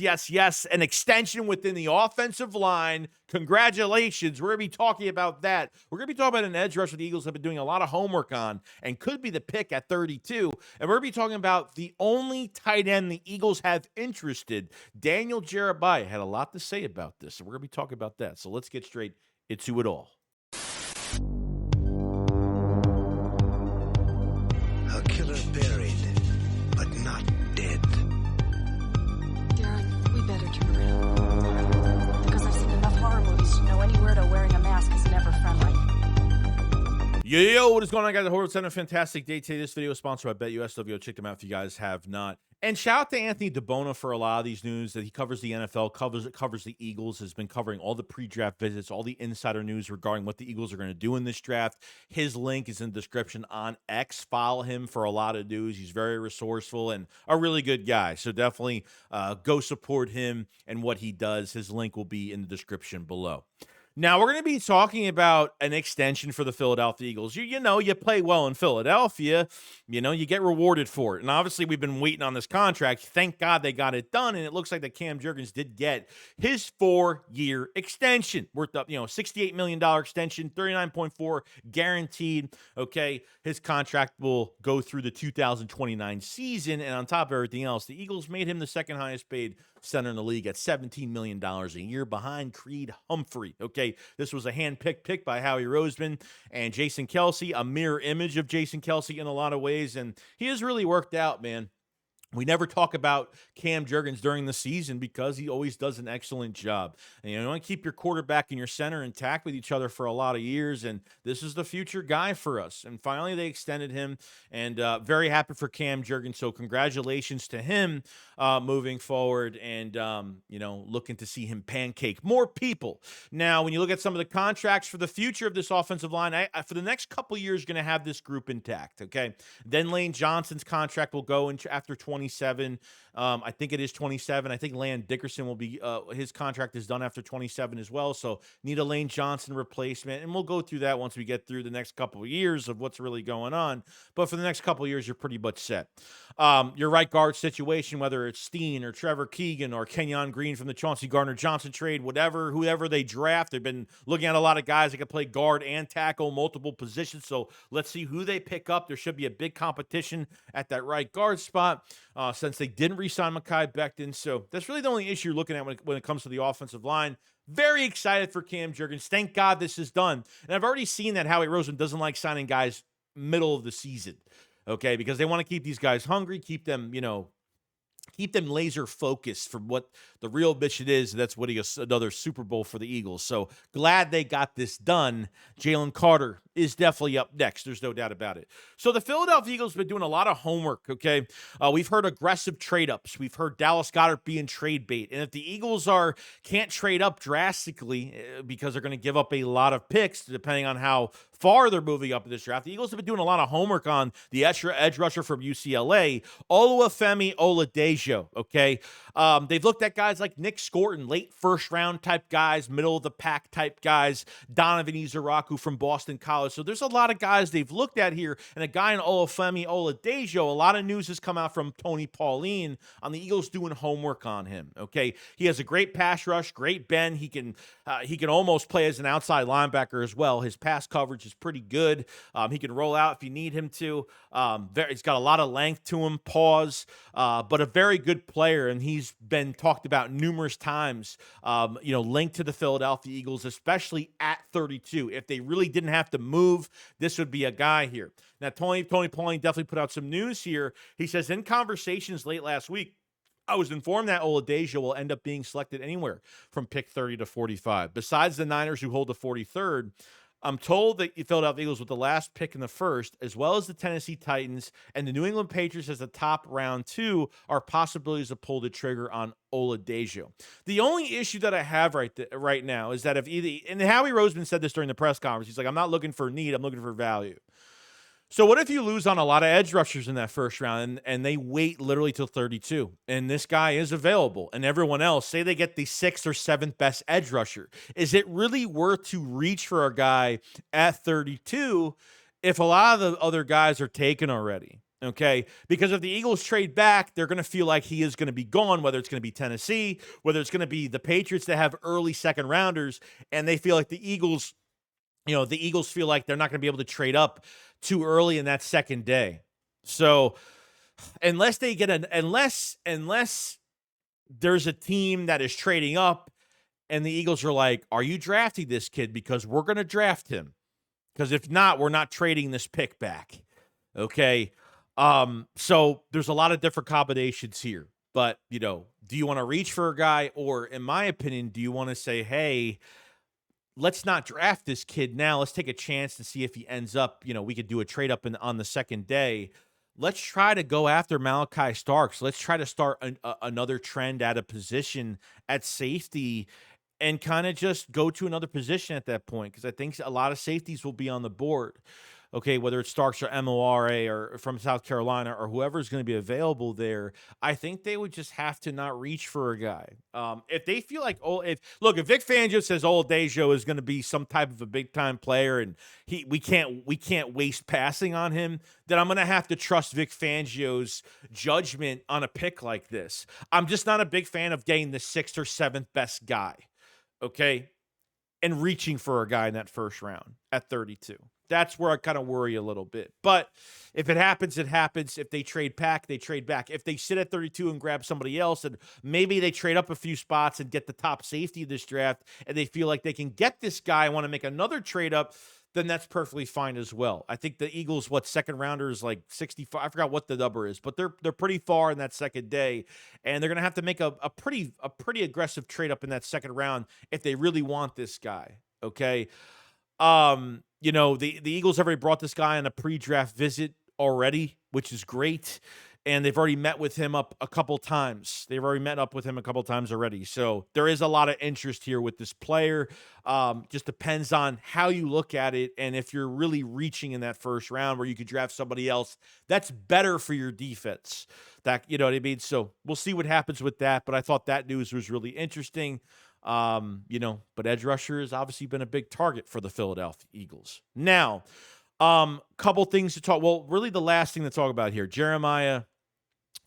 yes, yes, yes, an extension within the offensive line. Congratulations. We're going to be talking about that. We're going to be talking about an edge rusher the Eagles have been doing a lot of homework on and could be the pick at 32. And we're going to be talking about the only tight end the Eagles have interested. Daniel Jeremiah had a lot to say about this, so we're going to be talking about that. So let's get straight into it all. A killer buried, but not dead. Darren, we better turn around. Because I've seen enough horror movies to know any weirdo wearing a mask is never friendly. Yo, what is going on, guys? I hope it's having a fantastic day today. This video is sponsored by BetUS. Check them out if you guys have not. And shout out to Anthony DiBona for a lot of these news that he covers the NFL, covers the Eagles, has been covering all the pre-draft visits, all the insider news regarding what the Eagles are going to do in this draft. His link is in the description on X. Follow him for a lot of news. He's very resourceful and a really good guy. So definitely go support him and what he does. His link will be in the description below. Now, we're going to be talking about an extension for the Philadelphia Eagles. You know, you play well in Philadelphia, you know, you get rewarded for it. And obviously, we've been waiting on this contract. Thank God they got it done. And it looks like that Cam Jurgens did get his 4-year extension worth up, $68 million extension, 39.4 guaranteed. Okay. His contract will go through the 2029 season. And on top of everything else, the Eagles made him the second highest paid center in the league at $17 million a year behind Creed Humphrey. Okay, this was a hand-picked pick by Howie Roseman and Jason Kelce, a mirror image of Jason Kelce in a lot of ways, and he has really worked out, man. We never talk about Cam Jurgens during the season because he always does an excellent job. And you want to keep your quarterback and your center intact with each other for a lot of years, and this is the future guy for us. And finally, they extended him, and very happy for Cam Jurgens. So congratulations to him moving forward, and looking to see him pancake more people. Now, when you look at some of the contracts for the future of this offensive line, I for the next couple years, going to have this group intact. Okay, then Lane Johnson's contract will go in after 27. I think it is 27. I think Landon Dickerson will be his contract is done after 27 as well. So need a Lane Johnson replacement, and we'll go through that once we get through the next couple of years of what's really going on. But for the next couple of years, you're pretty much set. Your right guard situation, whether it's Steen or Trevor Keegan or Kenyon Green from the Chauncey Gardner-Johnson trade, whoever they draft, they've been looking at a lot of guys that can play guard and tackle multiple positions. So let's see who they pick up. There should be a big competition at that right guard spot. Since they didn't re-sign Mekhi Becton. So that's really the only issue you're looking at when it comes to the offensive line. Very excited for Cam Jurgens. Thank God this is done. And I've already seen that Howie Roseman doesn't like signing guys middle of the season, okay, because they want to keep these guys hungry, keep them laser focused for what the real mission is. That's what another Super Bowl for the Eagles. So glad they got this done. Jalen Carter is definitely up next. There's no doubt about it. So the Philadelphia Eagles have been doing a lot of homework, okay? We've heard aggressive trade-ups. We've heard Dallas Goedert being trade bait. And if the Eagles can't trade up drastically because they're going to give up a lot of picks, depending on how far they're moving up in this draft, the Eagles have been doing a lot of homework on the edge rusher from UCLA, Oluwafemi Ola Dejio, okay? They've looked at guys like Nick Scorton, late first-round type guys, middle-of-the-pack type guys, Donovan Izaraku from Boston College. So there's a lot of guys they've looked at here, and a guy in Oluwafemi Ola Dejio, a lot of news has come out from Tony Pauline on the Eagles doing homework on him, okay? He has a great pass rush, great bend. He can almost play as an outside linebacker as well. His pass coverage is pretty good. He can roll out if you need him to. He's got a lot of length to him, but a very good player, and he's been talked about numerous times, linked to the Philadelphia Eagles, especially at 32. If they really didn't have to move, this would be a guy here. Now, Tony Pauline definitely put out some news here. He says, in conversations late last week, I was informed that Ola Dejio will end up being selected anywhere from pick 30 to 45. Besides the Niners, who hold the 43rd, I'm told that the Philadelphia Eagles with the last pick in the first, as well as the Tennessee Titans and the New England Patriots as the top round 2, are possibilities to pull the trigger on Ola Dejio. The only issue that I have right now is that and Howie Roseman said this during the press conference, he's like, I'm not looking for need, I'm looking for value. So what if you lose on a lot of edge rushers in that first round and they wait literally till 32 and this guy is available and everyone else, say they get the 6th or 7th best edge rusher? Is it really worth to reach for a guy at 32 if a lot of the other guys are taken already? Okay, because if the Eagles trade back, they're going to feel like he is going to be gone, whether it's going to be Tennessee, whether it's going to be the Patriots that have early second rounders, and they feel like the Eagles, the Eagles feel like they're not going to be able to trade up too early in that second day. So unless they get unless there's a team that is trading up and the Eagles are like, are you drafting this kid? Because we're going to draft him. Because if not, we're not trading this pick back. Okay. So there's a lot of different combinations here, but do you want to reach for a guy, or in my opinion, do you want to say, hey, let's not draft this kid now. Let's take a chance to see if he ends up, we could do a trade up on the second day. Let's try to go after Malachi Starks. Let's try to start another trend at a position at safety and kind of just go to another position at that point, because I think a lot of safeties will be on the board. Okay, whether it's Starks or MORA or from South Carolina or whoever's going to be available there, I think they would just have to not reach for a guy. If they feel like, if Vic Fangio says Ola Dejio is going to be some type of a big time player and we can't waste passing on him, then I'm going to have to trust Vic Fangio's judgment on a pick like this. I'm just not a big fan of getting the 6th or 7th best guy. Okay, and reaching for a guy in that first round at 32. That's where I kind of worry a little bit. But if it happens, it happens. If they trade back, they trade back. If they sit at 32 and grab somebody else, and maybe they trade up a few spots and get the top safety of this draft, and they feel like they can get this guy and want to make another trade up, then that's perfectly fine as well. I think the Eagles, second rounder is like 65. I forgot what the number is, but they're pretty far in that second day, and they're going to have to make a pretty aggressive trade up in that second round if they really want this guy. Okay. The Eagles have already brought this guy on a pre-draft visit already, which is great. And they've already met with him up a couple times. They've already met up with him a couple times already. So there is a lot of interest here with this player. Just depends on how you look at it. And if you're really reaching in that first round where you could draft somebody else, that's better for your defense. You know what I mean? So we'll see what happens with that. But I thought that news was really interesting. But edge rusher has obviously been a big target for the Philadelphia Eagles. Now, couple things to talk. Well, really the last thing to talk about here. Jeremiah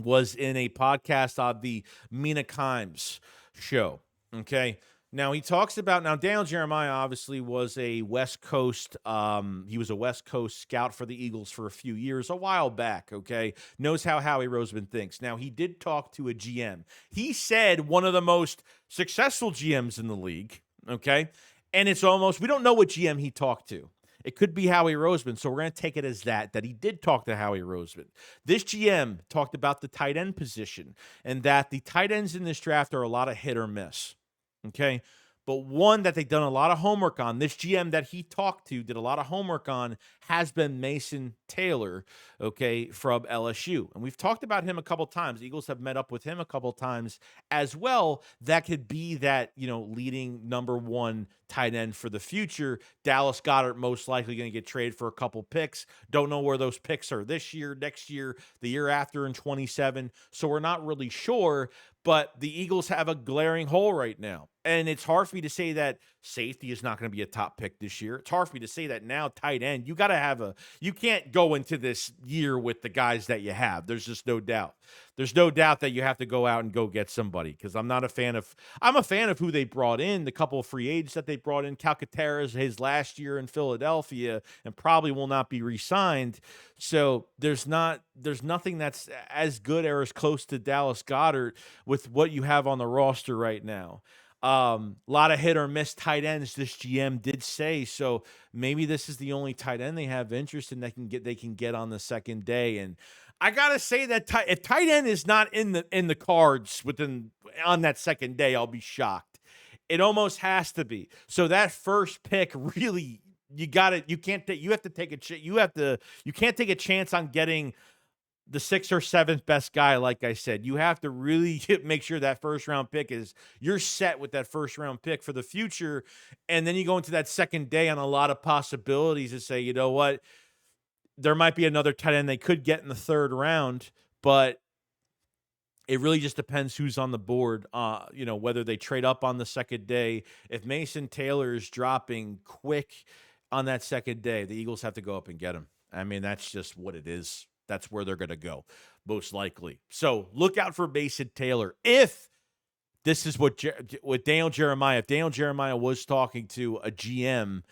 was in a podcast on the Mina Kimes show. Okay. Now he talks about, Daniel Jeremiah obviously was a West Coast, he was a West Coast scout for the Eagles for a few years, a while back, okay? Knows how Howie Roseman thinks. Now he did talk to a GM. He said one of the most successful GMs in the league, okay? And it's almost, we don't know what GM he talked to. It could be Howie Roseman, so we're going to take it as that he did talk to Howie Roseman. This GM talked about the tight end position and that the tight ends in this draft are a lot of hit or miss. Okay. But one that they've done a lot of homework on, this GM that he talked to did a lot of homework on, has been Mason Taylor, okay, from LSU. And we've talked about him a couple times. The Eagles have met up with him a couple times as well. That could be that, leading number one tight end for the future. Dallas Goedert most likely going to get traded for a couple picks. Don't know where those picks are this year, next year, the year after in 27. So we're not really sure. But the Eagles have a glaring hole right now. And it's hard for me to say that safety is not going to be a top pick this year. It's hard for me to say that now tight end. You can't go into this year with the guys that you have. There's just no doubt. There's no doubt that you have to go out and go get somebody, because I'm a fan of who they brought in, the couple of free agents that they brought in. Calcaterra's his last year in Philadelphia and probably will not be re-signed. So there's nothing that's as good or as close to Dallas Goedert with what you have on the roster right now. A lot of hit or miss tight ends, this GM did say. So maybe this is the only tight end they have interest in they can get on the second day. And I gotta say that if tight end is not in the cards on that second day, I'll be shocked. It almost has to be. So that first pick really, you can't take a chance on getting the 6th or 7th best guy. Like I said, you have to really make sure that first round pick you're set with that first round pick for the future. And then you go into that second day on a lot of possibilities to say, you know what, there might be another tight end they could get in the third round, but it really just depends who's on the board, whether they trade up on the second day. If Mason Taylor is dropping quick on that second day, the Eagles have to go up and get him. I mean, that's just what it is. That's where they're going to go, most likely. So look out for Mason Taylor. If this is what Daniel Jeremiah, if Daniel Jeremiah was talking to a GM,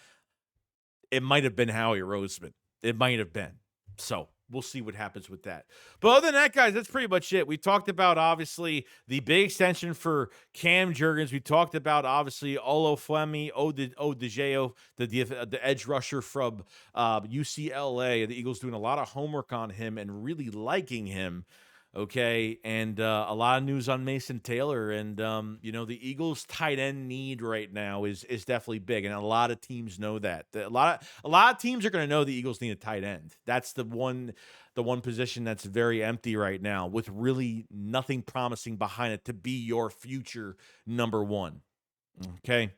it might have been Howie Roseman. It might have been. So we'll see what happens with that. But other than that, guys, that's pretty much it. We talked about, obviously, the big extension for Cam Jurgens. We talked about, obviously, Ola Dejio, the edge rusher from UCLA. The Eagles doing a lot of homework on him and really liking him. Okay, and a lot of news on Mason Taylor, and the Eagles' tight end need right now is definitely big, and a lot of teams know that. A lot of teams are going to know the Eagles need a tight end. That's the one position that's very empty right now, with really nothing promising behind it to be your future number one. Okay.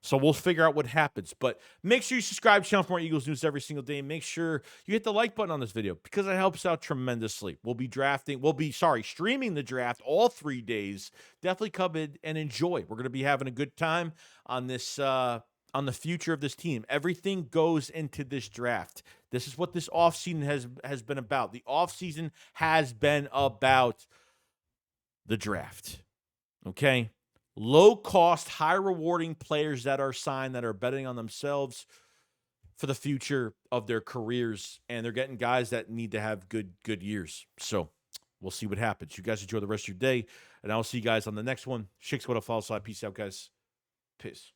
So we'll figure out what happens. But make sure you subscribe to the channel for more Eagles news every single day. Make sure you hit the like button on this video because it helps out tremendously. We'll be streaming the draft all 3 days. Definitely come in and enjoy. We're going to be having a good time on this, on the future of this team. Everything goes into this draft. This is what this offseason has been about. The offseason has been about the draft. Okay? Low-cost, high-rewarding players that are signed, that are betting on themselves for the future of their careers, and they're getting guys that need to have good years. So we'll see what happens. You guys enjoy the rest of your day, and I'll see you guys on the next one. Shakes what a follow slide. Peace out, guys. Peace.